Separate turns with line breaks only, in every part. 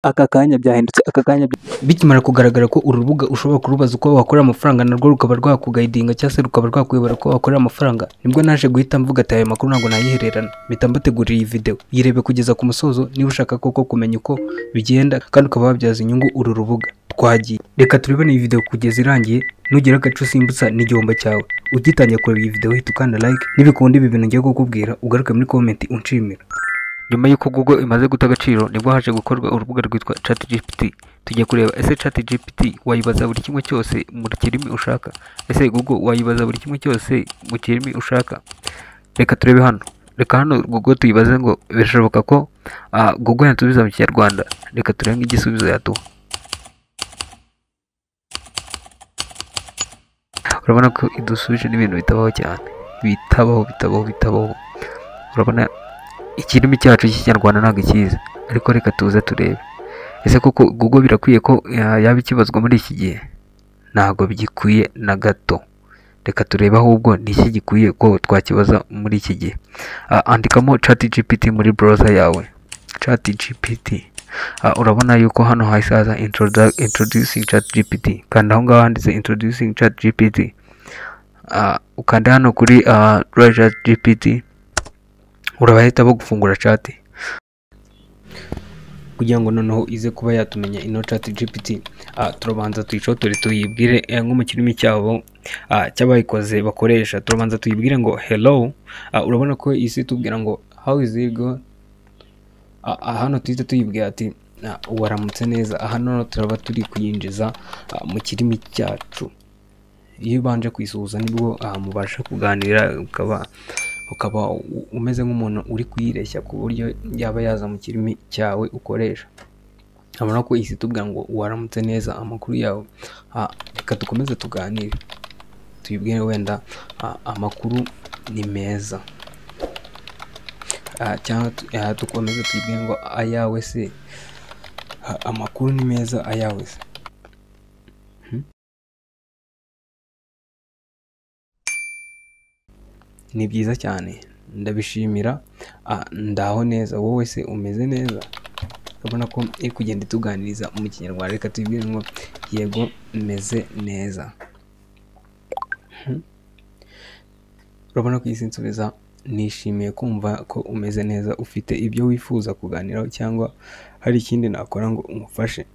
aka kanya byahindutse bikimara kugaragara ko uru rubuga ushobora kurubaza uko wakorera amafaranga narwo rukaba rwakugayidinga cyangwa se rukaba rwakuyobora ko wakorera amafaranga, nibwo naje guhita mvuga ati aya makuru ntabwo nayihererana, mpita mbategurira iyi video yirebe kugeza ku musozo niba ushaka koko kumenya uko bigenda kandi ukaba wabyaza inyungu uru rubuga. Twagiye, reka turebane iyi video kugeza irangiye, nugira agace usimbutsa n'igihombo cyawe. Ugitangiye kureba iyi video uhita ukanda like, nibikunda ibi bintu ngiye kukubwira ugaruke muri comment unshimira. Nyuma y'uko Google imaze guta agaciro nibwo haje gukorwa urubuga rwitwa ChatGPT. Tugiye kureba ese ChatGPT wayibaza buri kimwe cyose mu kirimi ushaka, ese Google wayibaza buri kimwe cyose mu kirimi ushaka. Reka turebe hano, reka hano Google tuyibaze ngo birashoboka ko Google yatubiza mu Kinyarwanda. Reka turebe igisubizo yaduha. Urabona ko idusubije n'ibintu bitabaho cyane, bitabaho. Urabona ikirimi cyacu cy'Ikinyarwanda ntabwo ikizi, ariko reka tuze turebe ese koko Google birakwiye ko yaba ikibazwa muri iki gihe. Ntabwo bigikwiye na gato. Reka turebe ahubwo ni iki gikwiye ko twakibaza muri iki gihe. Andikamo ChatGPT muri browser yawe, ChatGPT. Urabona yuko hano hahise haza introducing ChatGPT, kandi aho ngaho handitse introducing ChatGPT. Ukanda hano kuri ChatGPT, urabahita bagufungura chat kugira ngo noneho ize kuba yatumenya ino ChatGPT. Turabanza tuyicotore tuyibwire nko mu kirimi cyabo cy'abayikoze bakoresha. Turabanza tuyibwire ngo hello. Urabona ko isi tubwira ngo how is it going. Hano tuhita tuyibwira ati waramutse neza. Hano turaba turi kuyinjiza mu kirimi cyacu. Iyo ubanje kwisuhuza nibwo mubasha kuganira, ukaba umeze nk'umuntu uri kuyireshya ku buryo yaba yaza mu kirimi cyawe ukoresha. Urabona ko isi tubwira ngo waramutse neza, amakuru yawe. Reka dukomeze tuganire, tuyibwire wenda amakuru ni meza, cyangwa dukomeze tuyibwire ngo ayawe se, amakuru ni meza ayawe se. Ni byiza cyane, ndabishimira, ndaho neza, wowe se umeze neza. Urabona ko iri kugenda ituganiriza mu Kinyarwanda. Reka tuyibwire ngo yego meze neza. Urabona ko isi nsubiza nishimiye kumva ko umeze neza, ufite ibyo wifuza kuganiraho cyangwa hari ikindi nakora ngo umufashe.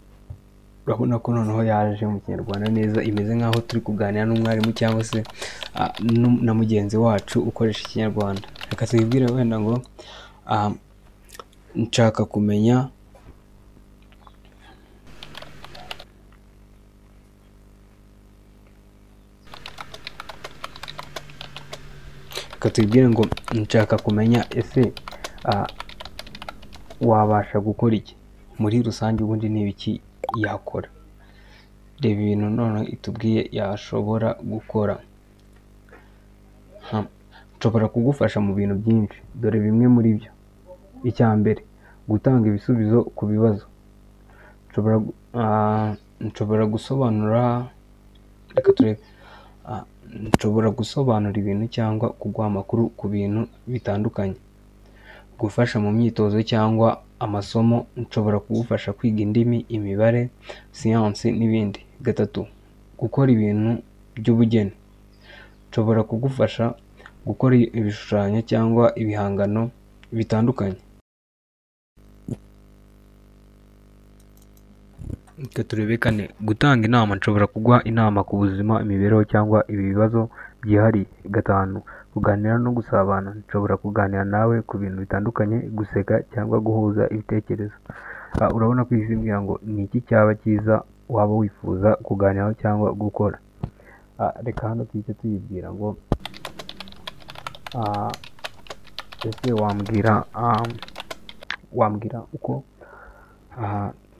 Urabona ko noneho yaje mu Kinyarwanda neza, imeze nk'aho turi kuganira n'umwarimu cyangwa se na mugenzi wacu ukoresha Ikinyarwanda. Reka tuyibwire wenda ngo nshaka kumenya ese wabasha gukora iki muri rusange, ubundi ni ibiki yakora. Reba ibintu none itubwiye yashobora gukora. Nshobora kugufasha mu bintu byinshi, dore bimwe muri byo. Icya mbere, gutanga ibisubizo ku bibazo. Nshobora gusobanura, reka turebe, nshobora gusobanura ibintu cyangwa kuguha amakuru ku bintu bitandukanye. Gufasha mu myitozo cyangwa amasomo, nshobora kugufasha kwiga indimi, imibare, siyansi n'ibindi. Gatatu, gukora ibintu by'ubugeni. Nshobora kugufasha gukora ibishushanyo cyangwa ibihangano bitandukanye. Reka turebe kane, gutanga inama. Nshobora kuguha inama ku buzima, imibereho cyangwa ibibazo byihariye. Gatanu, kuganira no gusabana. Nshobora kuganira nawe ku bintu bitandukanye, guseka cyangwa guhuza ibitekerezo. Urabona ko isi mbwira ngo ni iki cyaba cyiza waba wifuza kuganiraho cyangwa gukora. Reka hano tuhite tuyibwira ngo ese wambwira uko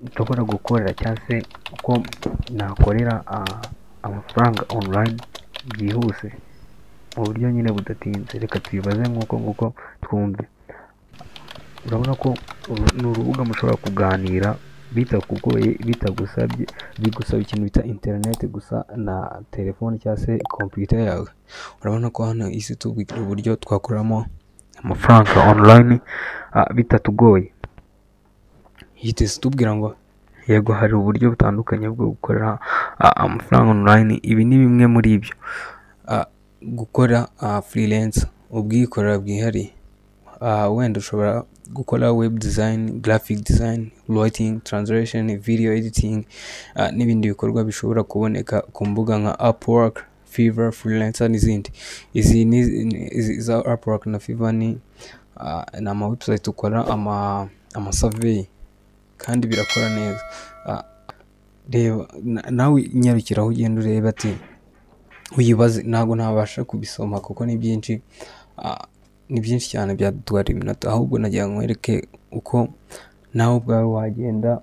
nshobora gukorera cyangwa se uko nakorera amafaranga online byihuse mu buryo nyine budatinze. Reka tuyibaze nk'uko twumve. Urabona ko ni urubuga mushobora kuganira bitakugoye, bitagusabye, bigusaba ikintu bita internet gusa na telefone cyangwa se computer yawe. Urabona ko hano isi tubwira uburyo twakoramo amafaranga online bitatugoye. yiteze tubwira ngo yego hari uburyo butandukanye bwo gukorera amafaranga online. Ibi ni bimwe muri ibyo. Gukora freelance, ubwikorera bwihariye. Wenda ushobora gukora web design, graphic design, writing, translation, video editing, n'ibindi bikorwa bishobora kuboneka ku mbuga nka Upwork, Fiverr, Freelancer n'izindi. Izi za Upwork na Fiverr ni ama website ukora ama survey kandi birakora neza. Reba nawe nyarukiraho ugenda ureba ati uyibaze. Ntabwo nabasha kubisoma kuko ni byinshi cyane byadutwara iminota, ahubwo nagira nkwereke uko nawe ubwawe wagenda,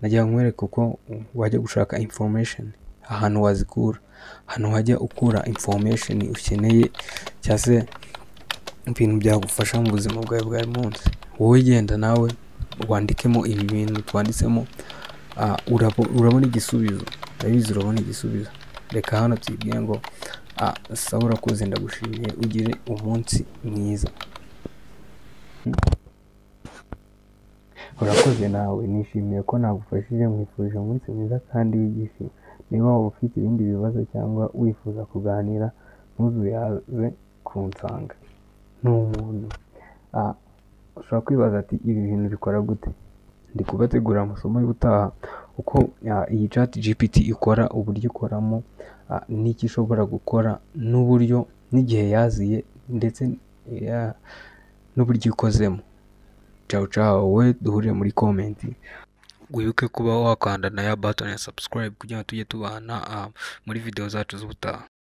nagira nkwereke uko wajya gushaka information, ahantu wazikura, ahantu wajya ukura information ukeneye cyangwa se ibintu byagufasha mu buzima bwawe bwa buri munsi. Wowe genda nawe wandikemo ibi bintu twanditsemo, urabona igisubizo. Ndabizi urabona igisubizo. Reka hano tubwire ngo sawa, urakoze, ndagushimiye, ugire umunsi mwiza. Urakoze nawe, nishimiye ko nagufashije, mwifurije umunsi mwiza kandi w'ibyishimo. Niba waba ufite ibindi bibazo cyangwa wifuza kuganira, ntuzuyaze kunsanga. Ni umuntu ushobora kwibaza ati ibi bintu bikora gute? Ndi kubategura amasomo y'ubutaha uko iyi chat GPT ikora, uburyo ikoramo, n'iki ishobora gukora, n'uburyo n'igihe yaziye, ndetse n'uburyo ikozemo. Ciao, we duhurire muri comment. Wibuke kuba wakanda na ya button ya subscribe kugira ngo tujye tubana muri video zacu z'ubutaha.